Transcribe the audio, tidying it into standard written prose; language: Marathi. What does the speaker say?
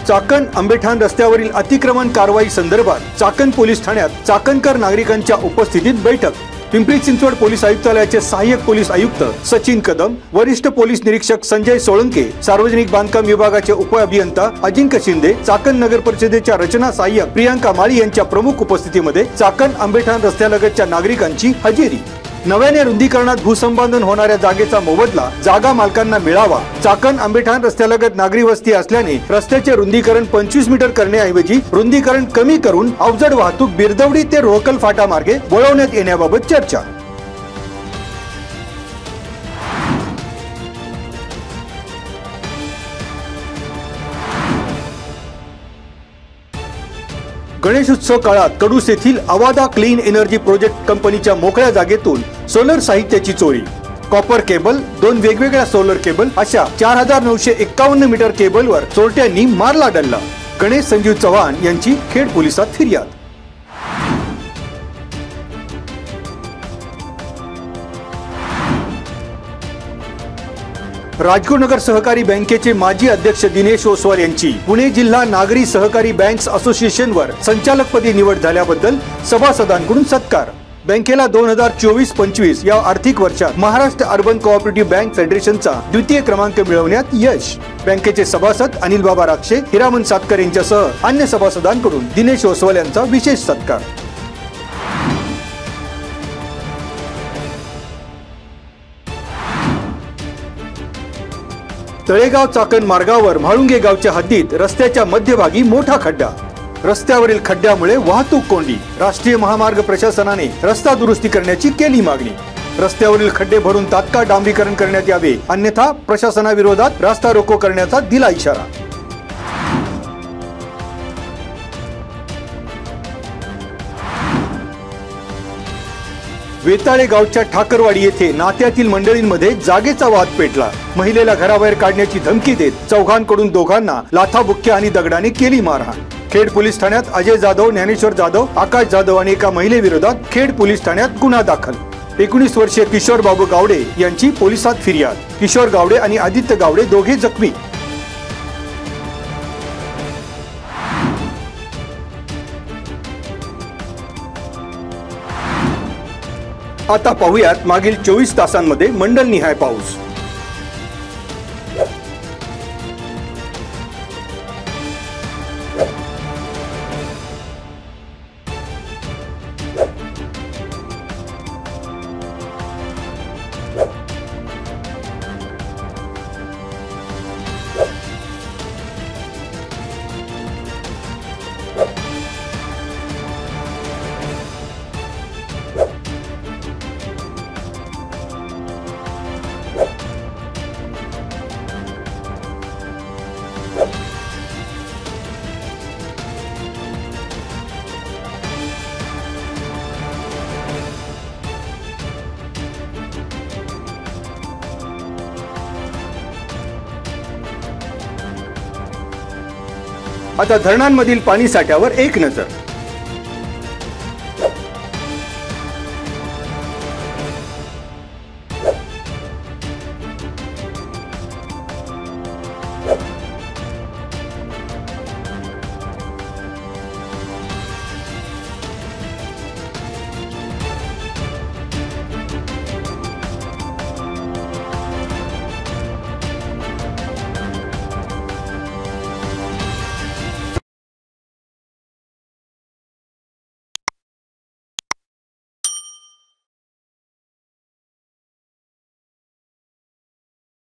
चाकण आंबेठाण रस्त्यावरील अतिक्रमण कारवाई संदर्भात चाकण पोलीस ठाण्यात चाकणकर नागरिकांच्या उपस्थितीत बैठक। पिंपरी चिंचवड पोलीस आयुक्तालयाचे सहाय्यक पोलीस आयुक्त सचिन कदम, वरिष्ठ पोलीस निरीक्षक संजय सोळंके, सार्वजनिक बांधकाम विभागाचे उप अभियंता अजिंक्य शिंदे, चाकण नगर परिषदेच्या रचना सहाय्यक प्रियांका माळी यांच्या प्रमुख उपस्थितीमध्ये चाकण आंबेठाण रस्त्यालगतच्या नागरिकांची हजेरी। नव्याने रुंदीकरणात भूसंपादन होणाऱ्या जागेचा मोबदला जागा मालकांना मिळावा। चाकण आंबेठाण रस्त्यालगत नागरी वस्ती असल्याने रस्त्याचे रुंदीकरण 25 मीटर करण्याऐवजी रुंदीकरण कमी करून अवजड वाहतूक बिरदवडी ते रोहकल फाटा मार्गे वळवण्यात येण्याबाबत चर्चा। गणेशोत्सव काळात कडूस येथील अवादा क्लीन एनर्जी प्रोजेक्ट कंपनीच्या मोकळ्या जागेतून सोलर साहित्याची चोरी। कॉपर केबल, 2 वेगवेगळ्या सोलर केबल अशा 4951 मीटर केबलवर चोरट्यांनी मारला डल्ला। गणेश संजीव चव्हाण यांची खेड पोलिसात फिर्याद। राजगुरुनगर सहकारी बँकेचे माजी अध्यक्ष दिनेश ओसवाल यांची पुणे जिल्हा नागरी सहकारी बँक्स असोसिएशनवर संचालकपदी निवड झाल्याबद्दल सभासदांकडून सत्कार। बँकेला 2024-25 या आर्थिक वर्षात महाराष्ट्र अर्बन कोऑपरेटिव्ह बँक फेडरेशनचा द्वितीय क्रमांक मिळवण्यात यश। बँकेचे सभासद अनिल बाबा राक्षे, हिरामन सातकर यांच्यासह अन्य सभासदांकडून दिनेश ओसवाल यांचा विशेष सत्कार। तळेगाव चाकण मार्गावर म्हाळुंगे गावच्या हद्दीत रस्त्याच्या मध्यभागी मोठा खड्डा। रस्त्यावरील खड्ड्यामुळे वाहतूक कोंडी। राष्ट्रीय महामार्ग प्रशासनाने रस्ता दुरुस्ती करण्याची केली मागणी। रस्त्यावरील खड्डे भरून तात्काळ डांबरीकरण करण्यात यावे, अन्यथा प्रशासनाविरोधात रास्ता रोको करण्याचा दिला इशारा। वेताळे गावच्या ठाकरवाडी येथे नात्यातील मंडळींमध्ये जागेचा वाद पेटला। महिलेला घराबाहेर काढण्याची धमकी देत चौघांकडून दोघांना लाथाबुक्क्या आणि दगडाने केली मारहाण। खेड पोलीस ठाण्यात अजय जाधव, ज्ञानेश्वर जाधव, आकाश जाधव आणि एका महिलेविरोधात खेड पोलीस ठाण्यात गुन्हा दाखल। 19 वर्षीय किशोर बाबू गावडे यांची पोलिसात फिर्याद। किशोर गावडे आणि आदित्य गावडे दोघे जखमी। आता पाहूयात मागील 24 तासांमध्ये मंडलनिहाय पाऊस। आता धरणांमधील पाणी साठ्यावर एक नजर।